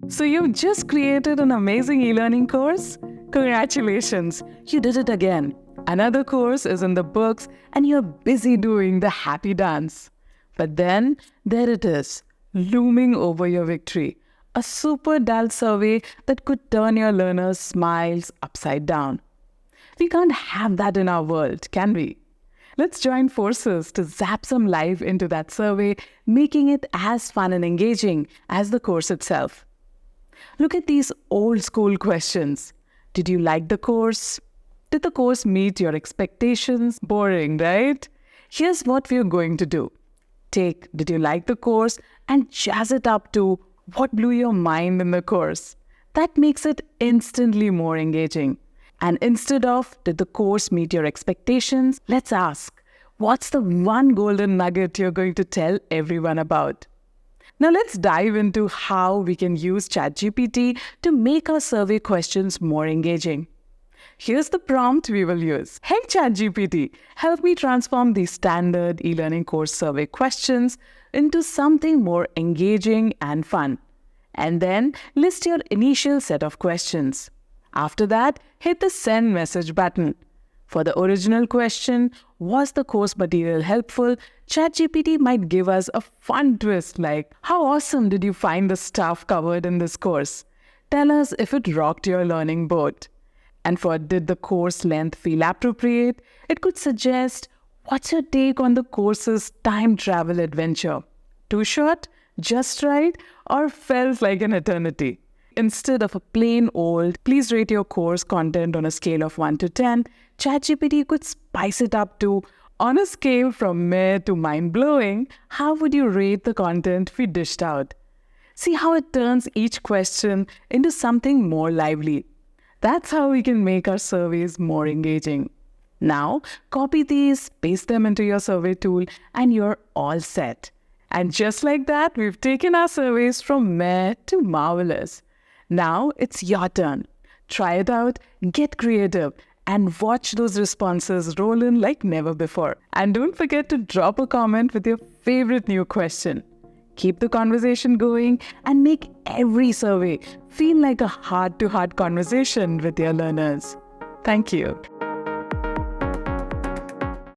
So you've just created an amazing e-learning course? Congratulations, you did it again. Another course is in the books and you're busy doing the happy dance. But then there it is, looming over your victory. A super dull survey that could turn your learners' smiles upside down. We can't have that in our world, can we? Let's join forces to zap some life into that survey, making it as fun and engaging as the course itself. Look at these old school questions. Did you like the course? Did the course meet your expectations? Boring, right? Here's what we're going to do. Take "Did you like the course?" and jazz it up to "What blew your mind in the course?" That makes it instantly more engaging. And instead of "Did the course meet your expectations?" let's ask, what's the one golden nugget you're going to tell everyone about? Now let's dive into how we can use ChatGPT to make our survey questions more engaging. Here's the prompt we will use. Hey ChatGPT, help me transform these standard e-learning course survey questions into something more engaging and fun. And then list your initial set of questions. After that, hit the send message button. For the original question, was the course material helpful? ChatGPT might give us a fun twist like, how awesome did you find the stuff covered in this course? Tell us if it rocked your learning boat. And for did the course length feel appropriate? It could suggest, what's your take on the course's time travel adventure? Too short? Just right? Or felt like an eternity? Instead of a plain old, please rate your course content on a scale of 1 to 10, ChatGPT could spice it up to, on a scale from meh to mind-blowing, how would you rate the content we dished out? See how it turns each question into something more lively. That's how we can make our surveys more engaging. Now, copy these, paste them into your survey tool, and you're all set. And just like that, we've taken our surveys from meh to marvelous. Now it's your turn. Try it out, get creative, and watch those responses roll in like never before. And don't forget to drop a comment with your favorite new question. Keep the conversation going and make every survey feel like a heart-to-heart conversation with your learners. Thank you.